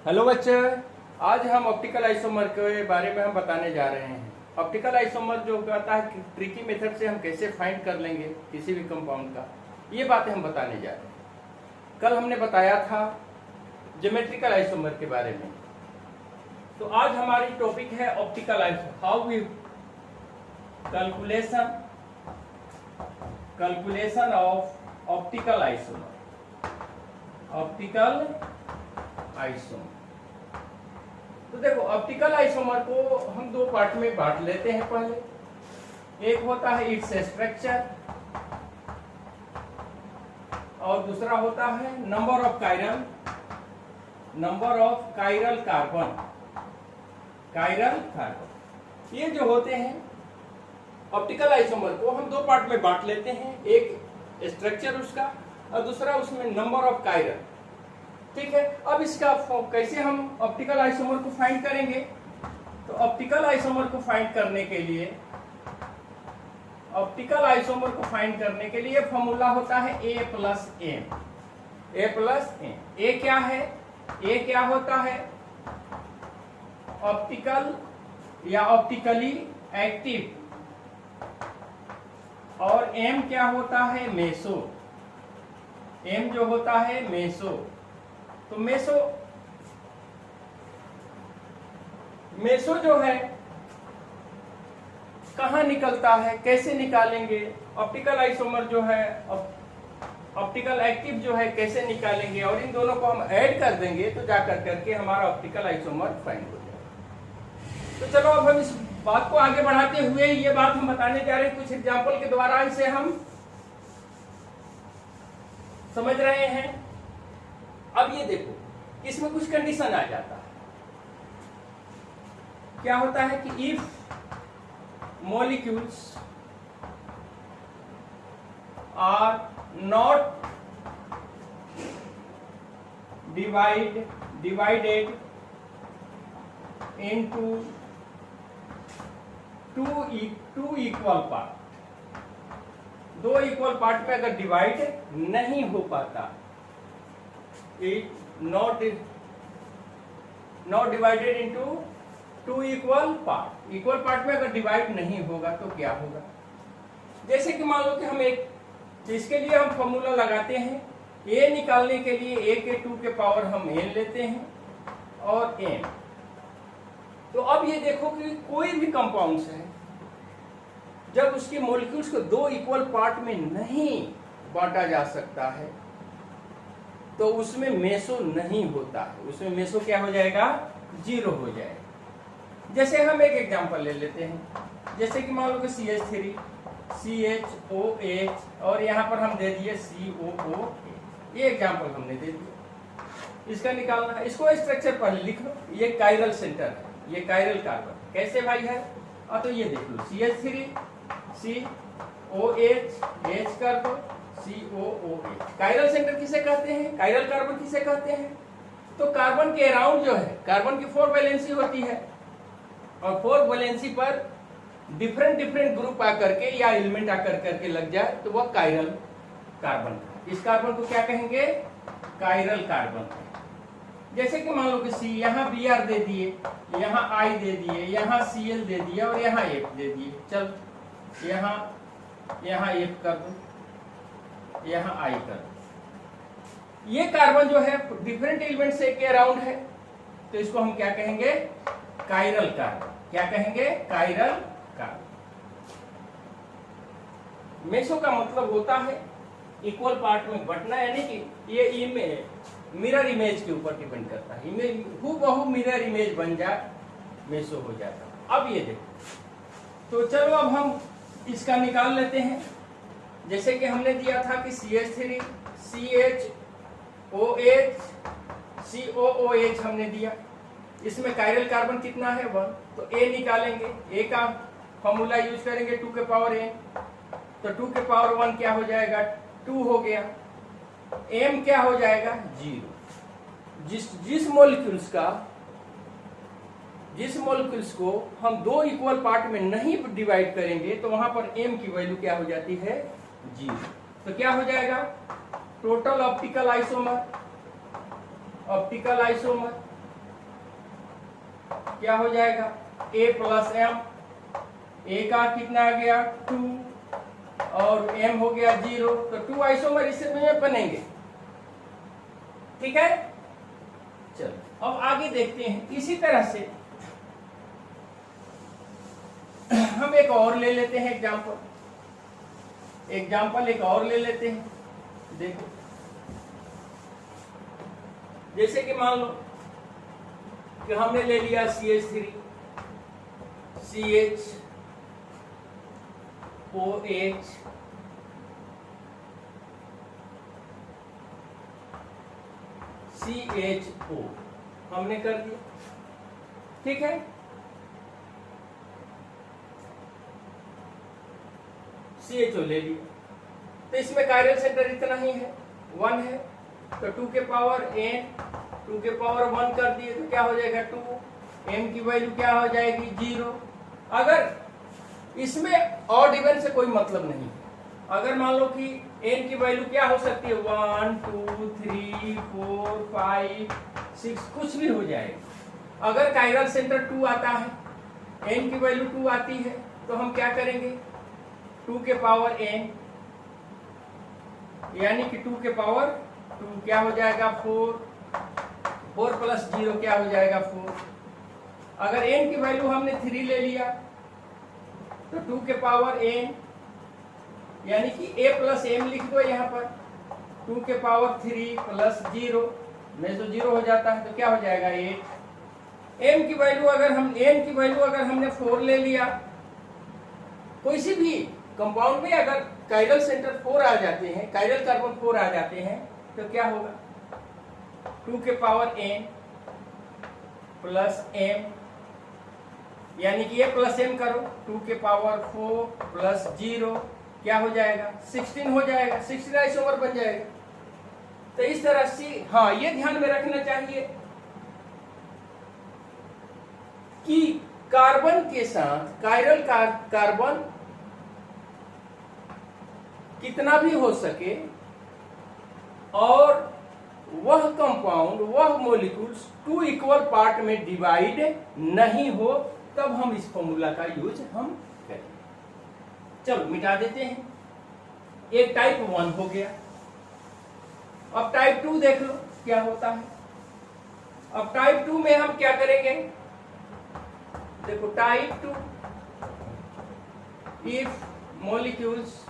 Hello बच्चे, आज हम ऑप्टिकल आइसोमर के बारे में हम बताने जा रहे हैं। ऑप्टिकल आइसोमर जो कहता है ट्रिकी मेथड से हम कैसे फाइंड कर लेंगे किसी भी कंपाउंड का, ये बातें हम बताने जा रहे हैं। कल हमने बताया था ज्योमेट्रिकल आइसोमर के बारे में, तो आज हमारी टॉपिक है optical isomer. How we calculation of optical isomer. Optical isomer, तो देखो ऑप्टिकल आइसोमर को हम दो पार्ट में बांट लेते हैं। पहले एक होता है इट्स स्ट्रक्चर और दूसरा होता है नंबर ऑफ कायरल कार्बन। ये जो होते हैं ऑप्टिकल आइसोमर को हम दो पार्ट में बांट लेते हैं, एक स्ट्रक्चर उसका और दूसरा उसमें नंबर ऑफ कायरल। ठीक है, अब इसका कैसे हम ऑप्टिकल आइसोमर को फाइंड करेंगे? तो ऑप्टिकल आइसोमर को फाइंड करने के लिए फॉर्मूला होता है A प्लस एम। ए क्या है? ए क्या होता है? ऑप्टिकल या ऑप्टिकली एक्टिव, और एम क्या होता है? मेसो। एम जो होता है मेसो। तो मेसो जो है कहाँ निकलता है, कैसे निकालेंगे? ऑप्टिकल आइसोमर जो है, ऑप्टिकल एक्टिव जो है, कैसे निकालेंगे? और इन दोनों को हम ऐड कर देंगे तो जाकर करके हमारा ऑप्टिकल आइसोमर फाइंड हो जाएगा। तो चलो अब हम इस बात को आगे बढ़ाते हुए ये बात हम बताने जा रहे हैं, कुछ एग्जाम्पल के द्वारा इसे हम समझ रहे हैं। अब ये देखो, इसमें कुछ कंडीशन आ जाता है। क्या होता है कि if molecules are not divided into two equal part, दो इक्वल पार्ट में अगर डिवाइड नहीं हो पाता, it not divided into two equal part, equal part में अगर डिवाइड नहीं होगा तो क्या होगा? जैसे कि मान लो कि हम एक, इसके लिए हम फॉर्मूला लगाते हैं, ए निकालने के लिए ए के 2 के पावर हम एन लेते हैं और एन। तो अब ये देखो कि कोई भी कंपाउंड्स है, जब उसके मॉलिक्यूल्स को दो इक्वल पार्ट में नहीं बांटा जा सकता है तो उसमें मेसो नहीं होता है, उसमें मेसो क्या हो जाएगा? 0 हो जाएगा। जैसे हम एक एग्जांपल ले लेते हैं, जैसे कि मान लो कि CH3 CHOH और यहाँ पर हम दे दिए COO। ये एग्जांपल हमने दे दिया, इसका निकालना है। इसको स्ट्रक्चर पहले लिख लो, ये कायरल सेंटर है, ये कायरल कार्बन कैसे भाई है? तो ये देख लो, CH3 COH H कर दो COOH। कायरल सेंटर किसे कहते हैं? कायरल कार्बन किसे कहते हैं? तो कार्बन के अराउंड जो है, कार्बन की 4 वैलेंसी होती है और 4 वैलेंसी पर डिफरेंट ग्रुप आकर के या एलिमेंट आकर करके लग जाए तो वह कायरल कार्बन है। इस कार्बन को क्या कहेंगे? Chiral carbon. जैसे कि मान लो कि C, यहाँ Br दे दिए, यहाँ I दे दिए, यहाँ Cl दे दिए और यहाँ F दे दिए। चल यहाँ F कर दो, यहाँ I कर दो। ये कार्बन जो है डिफरेंट एलिमेंट से के अराउंड है, तो इसको हम क्या कहेंगे? Chiral carbon. क्या कहेंगे? Chiral carbon. मेसो का मतलब होता है इक्वल पार्ट में बंटना, यानी कि ये मिरर इमेज के ऊपर डिपेंड करता है। हूबहू मिरर इमेज बन जाए, मेसो हो जाता। अब ये देखो, तो चलो अब हम इसका निकाल लेते हैं। जैसे कि हमने दिया था कि CH3 CHOH COOH हमने दिया, इसमें कायरल कार्बन कितना है? 1। तो A निकालेंगे, A का फॉर्मूला यूज करेंगे 2 के पावर n, तो 2 के पावर 1 क्या हो जाएगा? 2 हो गया। M क्या हो जाएगा? 0। जिस मॉलिक्यूल्स को हम दो इक्वल पार्ट में नहीं डिवाइड करेंगे तो वहां पर M की वैल्यू क्या हो जाती है? 0। तो क्या हो जाएगा? टोटल ऑप्टिकल आइसोमर क्या हो जाएगा a प्लस एम, a का कितना आ गया 2 और m हो गया 0, तो 2 आइसोमर इसमें बनेंगे। ठीक है, चलो अब आगे देखते हैं। इसी तरह से हम एक और ले लेते हैं एग्जाम्पल एक और ले लेते हैं। देखो जैसे कि मान लो कि हमने ले लिया CH3 CHOH CHO हमने कर दिया। ठीक है, CHO ले लिया, तो इसमें कायरल सेंटर इतना ही है 1 है, तो 2 के पावर n 2 के पावर 1 कर दिए तो क्या हो जाएगा 2, m की वैल्यू क्या हो जाएगी 0। अगर इसमें ऑड इवन से कोई मतलब नहीं, अगर मान लो कि n की वैल्यू क्या हो सकती है 1 2 3 4 5 6 कुछ भी हो जाएगा। अगर कायरल सेंटर 2 आता है, n की वैल्यू 2 आती है, तो हम क्या करेंगे 2 के पावर n यानी कि 2 के पावर 2 क्या हो जाएगा 4 प्लस 0 क्या हो जाएगा 4। अगर n की वैल्यू हमने 3 ले लिया तो 2 के पावर n यानी कि a प्लस m लिख दो यहाँ पर, 2 के पावर 3 प्लस 0 में तो 0 हो जाता है, तो क्या हो जाएगा 8। m की वैल्यू अगर हमने 4 ले लिया, कोई सी भी कंपाउंड में अगर कायरल सेंटर 4 आ जाते हैं, कायरल कार्बन 4 आ जाते हैं, तो क्या होगा 2 के पावर n प्लस m यानी कि a प्लस m करो, 2 के पावर 4 प्लस 0 क्या हो जाएगा 16 हो जाएगा, 16 आइसोमर बन जाएगा। तो इस तरह से हाँ ये ध्यान में रखना चाहिए कि कार्बन के साथ कायरल कार्बन कितना भी हो सके और वह कंपाउंड वह मॉलिक्यूल्स 2 इक्वल पार्ट में डिवाइड नहीं हो, तब हम इस फॉर्मूला का यूज हम करें। चलो मिटा देते हैं, एक टाइप 1 हो गया। अब टाइप 2 देख लो क्या होता है। अब टाइप 2 में हम क्या करेंगे, देखो type 2 if molecules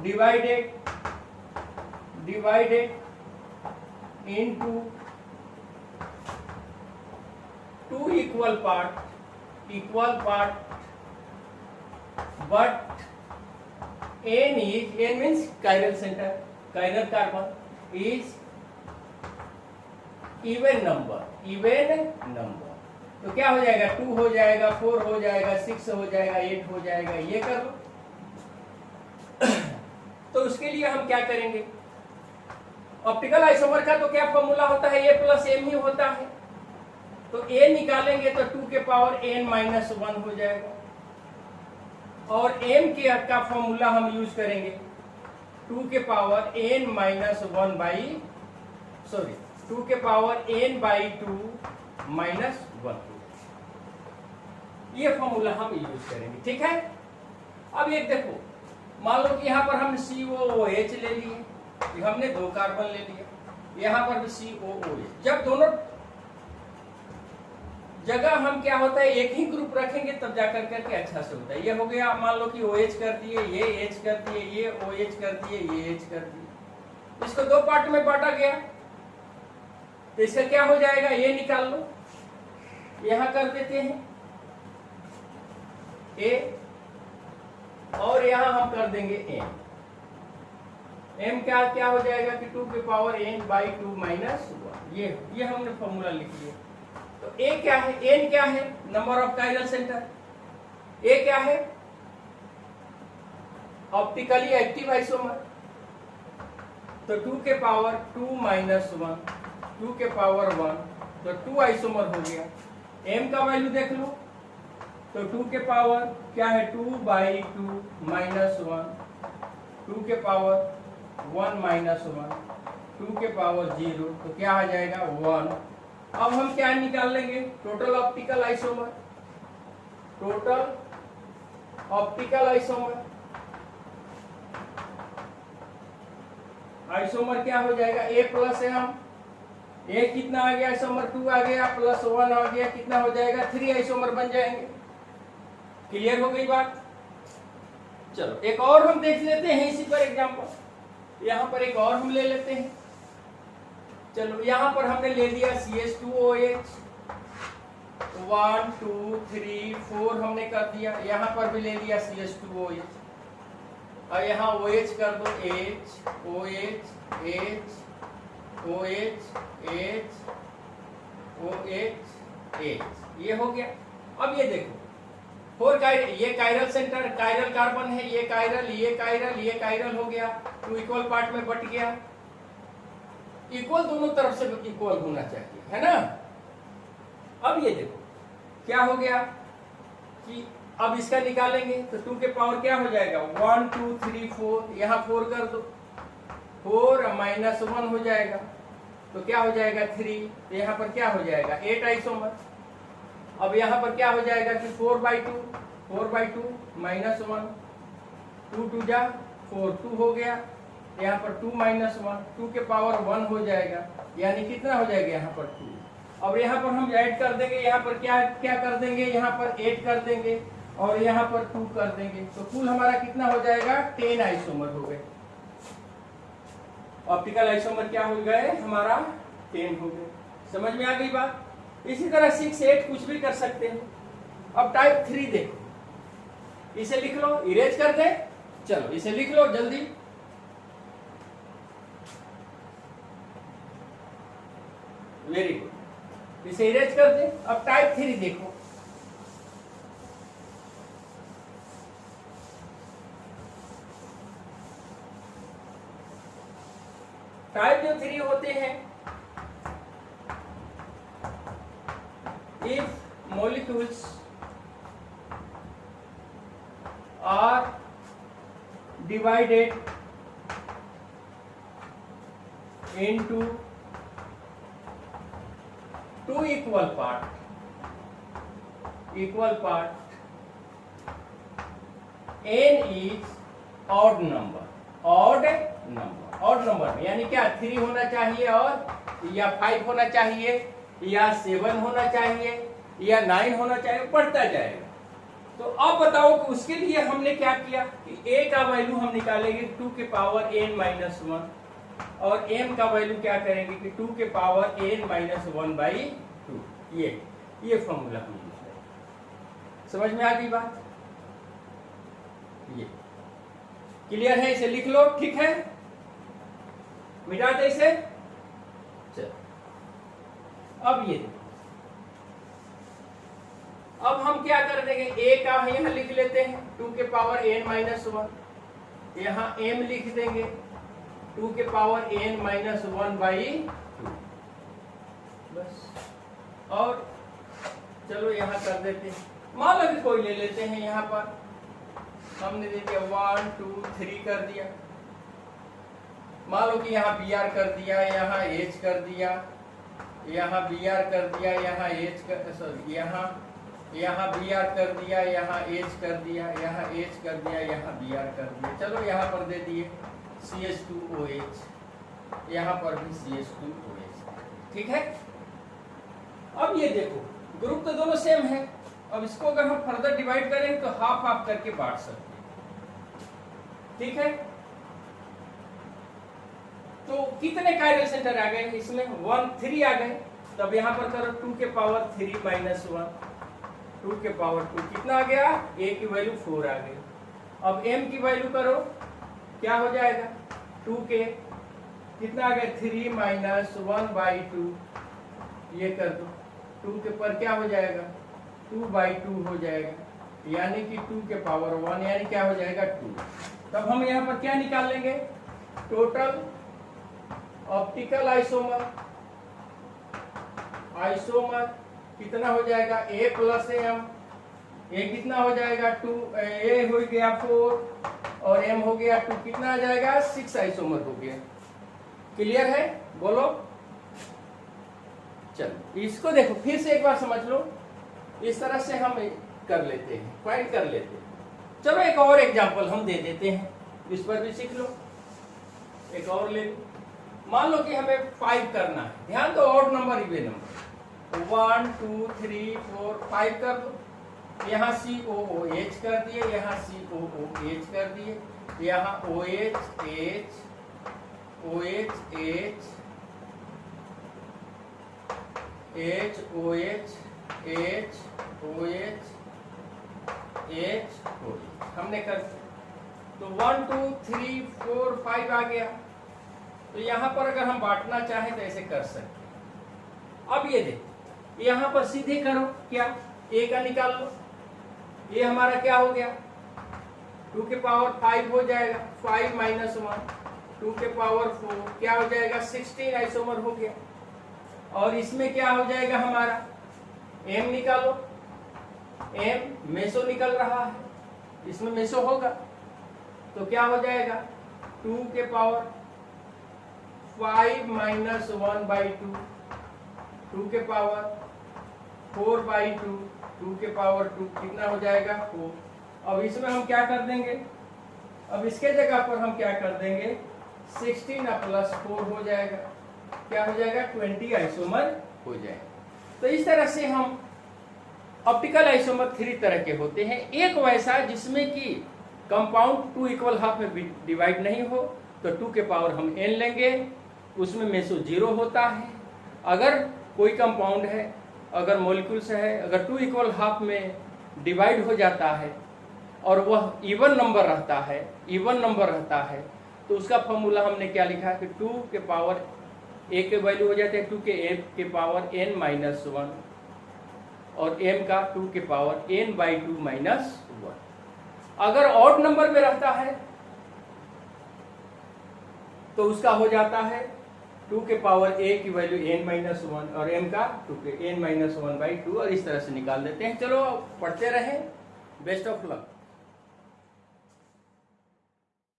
divided into 2 equal part but n means chiral center, chiral carbon is even number, तो क्या हो जाएगा 2 हो जाएगा, 4 हो जाएगा, 6 हो जाएगा, 8 हो जाएगा, ये कर लो। तो उसके लिए हम क्या करेंगे, ऑप्टिकल आइसोमर का तो क्या फॉर्मूला होता है a प्लस m ही होता है, तो a निकालेंगे तो 2 के पावर n माइनस 1 हो जाएगा, और m का फॉर्मूला हम यूज करेंगे 2 के पावर n माइनस 1 बाई 2 के पावर n बाई 2 माइनस 1, ये फॉर्मूला हम यूज करेंगे। ठीक है, अब एक देखो, मान लो कि यहाँ पर हमने COOH ले लिए, हमने 2 कार्बन ले लिया, यहाँ पर भी COOH। जब दोनों जगह हम क्या होता है एक ही ग्रुप रखेंगे तब जाकर करके अच्छा से होता है। ये हो गया, मान लो कि OH कर दिए, ये H कर दिए, ये OH कर दिए, ये H कर दिए, इसको 2 पार्ट में बांटा गया, तो इसका क्या हो जाएगा, ये निकाल लो, यहाँ कर देते हैं A और यहाँ हम कर देंगे m क्या हो जाएगा कि 2 के पावर n बाई 2 माइनस 1, ये हमने फॉर्मूला लिख लिया। तो a क्या है, n क्या है, number of chiral centre, a क्या है ऑप्टिकली एक्टिव आइसोमर, तो 2 के पावर 2 माइनस 1, 2 के पावर 1, तो 2 आइसोमर हो गया। m का वैल्यू देख लो, तो 2 के पावर क्या है 2 बाई 2 माइनस 1, 2 के पावर 1 माइनस 1, 2 के पावर 0, तो क्या आ जाएगा 1। अब हम क्या निकाल लेंगे, total optical isomer. Total optical isomer, isomer क्या हो जाएगा, ए प्लस एम। ए कितना आ गया, आइसोमर 2 आ गया, प्लस 1 आ गया, कितना हो जाएगा 3 आइसोमर बन जाएंगे। क्लियर हो गई बात। चलो एक और हम देख लेते हैं इसी पर एग्जांपल। यहाँ पर एक और हम ले लेते हैं। चलो यहाँ पर हमने ले लिया CH2OH, 1 2 3 4 हमने कर दिया। यहाँ पर भी ले लिया CH2OH, और यहाँ OH कर दो, H OH H OH H OH H, ये हो गया। अब ये देखो 4 कायरल, ये कायरल सेंटर, कायरल कार्बन है, ये कायरल, ये कायरल, ये कायरल हो गया, 2 इक्वल पार्ट में बट गया। इक्वल दोनों तरफ से इक्वल होना चाहिए, है ना। अब ये देखो क्या हो गया कि अब इसका निकालेंगे तो 2 के पावर क्या हो जाएगा 1 2 3 4, यहाँ 4 कर दो, 4 माइनस 1 हो जाएगा, तो क्या हो जाएगा 3, तो यहाँ पर क्या हो जाएगा 8 आइसोमर। अब यहाँ पर क्या हो जाएगा कि 4/2 माइनस 1, 2 2 जा 4, 2 हो गया, यहाँ पर 2 माइनस 1, 2 के पावर 1 हो जाएगा, यानी कितना हो जाएगा यहाँ पर 2। अब यहाँ पर हम ऐड कर देंगे, यहाँ पर क्या क्या कर देंगे, यहाँ पर 8 कर देंगे और यहाँ पर 2 कर देंगे, तो कुल हमारा कितना हो जाएगा 10 आइसोमर हो गए। ऑप्टिकल आइसोमर क्या हो गए हमारा 10 हो गए। समझ में आ गई बात। इसी तरह 6 8 कुछ भी कर सकते हैं। अब टाइप 3 देखो, इसे लिख लो, इरेज कर दे। चलो इसे लिख लो जल्दी। वेरी गुड, इसे इरेज कर दे। अब टाइप 3 देखो, टाइप जो 3 होते हैं, if molecules are divided into 2 equal part, n is odd number, odd number में यानी क्या 3 होना चाहिए और या 5 होना चाहिए या 7 होना चाहिए या 9 होना चाहिए, बढ़ता जाएगा। तो अब बताओ कि उसके लिए हमने क्या किया कि a का वैल्यू हम निकालेंगे 2 के पावर n माइनस 1 और m का वैल्यू क्या करेंगे कि 2 के पावर n माइनस 1/2। ये फॉर्मूला हम यूज करेंगे। समझ में आ गई बात। ये क्लियर है, इसे लिख लो। ठीक है, मिटा दे इसे। चलो अब ये अब हम क्या कर देंगे, a का यहाँ लिख लेते हैं 2 के पावर n माइनस 1, यहाँ m लिख देंगे 2 के पावर n माइनस 1/2 बस। और चलो यहाँ कर देते हैं, मान लो कि कोई ले लेते हैं। यहाँ पर हमने दे दिया 1 2 3 कर दिया। मान लो कि यहाँ Br कर दिया, यहाँ H कर दिया, यहाँ Br कर दिया, यहाँ H कर, सॉरी यहाँ Br कर दिया, यहाँ H कर दिया, यहाँ H कर दिया, यहाँ Br कर दिया। चलो यहाँ पर दे दिए CH2OH, यहाँ पर भी CH2OH। ठीक है। अब ये देखो ग्रुप तो दोनों सेम है। अब इसको अगर हम फर्दर डिवाइड करें तो हाफ हाफ करके बांट सकते हैं। ठीक है, तो कितने कायरल सेंटर आ गए इसमें 1 3 आ गए। तब यहाँ पर करो 2 के पावर 3 माइनस 1, 2 के पावर 2 कितना आ गया, a की वैल्यू 4 आ गई। अब m की वैल्यू करो, क्या हो जाएगा 2 के कितना आ गया 3 माइनस 1/2, ये कर दो। 2 के पर क्या हो जाएगा 2/2 हो जाएगा, यानी कि 2 के पावर 1 यानी क्या हो जाएगा 2। तब हम यहाँ पर क्या निकाल लेंगे, टोटल ऑप्टिकल आइसोमर कितना हो जाएगा a प्लस m। a कितना हो जाएगा 2, a हो गया 4 और m हो गया 2, कितना आ जाएगा 6 आइसोमर हो गया। क्लियर है? बोलो। चलो इसको देखो फिर से एक बार समझ लो, इस तरह से हम कर लेते हैं, फाइंड कर लेते हैं। चलो एक और एग्जांपल हम दे देते हैं, इस पर भी सीख लो। एक और ले लो, मान लो कि हमें 5 करना है, ध्यान दो, ऑड नंबर इवन नंबर, 1 2 3 4 5 कर दो। यहाँ COOH कर दिए, यहाँ COOH कर दिए, यहाँ OH H OH H H OH H OH H OH हमने कर दिया। तो 1 2 3 4 5 आ गया। तो यहाँ पर अगर हम बांटना चाहें तो ऐसे कर सकते हैं। अब ये देखो, यहाँ पर सीधे करो, क्या A का निकाल लो। ये हमारा क्या हो गया, 2 के पावर 5 हो जाएगा, 5 माइनस 1 2 के पावर 4 क्या हो जाएगा, 16 आइसोमर हो गया। और इसमें क्या हो जाएगा हमारा, M निकालो, M मेसो निकल रहा है, इसमें मेसो होगा तो क्या हो जाएगा, 2 के पावर 5 माइनस 1 बाई 2 2 के पावर 4 बाई 2 2 के पावर 2 कितना हो जाएगा, 4। अब इसमें हम क्या कर देंगे, अब इसके जगह पर हम क्या कर देंगे, 16 प्लस 4 हो जाएगा, क्या हो जाएगा, 20 आइसोमर हो जाएगा। तो इस तरह से हम ऑप्टिकल आइसोमर 3 तरह के होते हैं। एक वैसा जिसमें कि कंपाउंड 2 इक्वल हाफ में डिवाइड नहीं हो, तो 2 के पावर हम n लेंगे, उसमें मेसो 0 होता है। अगर कोई कंपाउंड है, अगर मॉलिक्यूल्स है, अगर 2 इक्वल हाफ में डिवाइड हो जाता है और वह इवन नंबर रहता है, तो उसका फॉर्मूला हमने क्या लिखा है कि 2 के पावर a के वैल्यू हो जाते हैं 2 के पावर n माइनस 1 और m का 2 के पावर n बाई 2 माइनस 1। अगर ऑड नंबर में रहता है तो उसका हो जाता है 2 के पावर a की वैल्यू n माइनस 1 और m का 2 के n माइनस 1 बाई 2, और इस तरह से निकाल देते हैं। चलो पढ़ते रहें, बेस्ट ऑफ लक।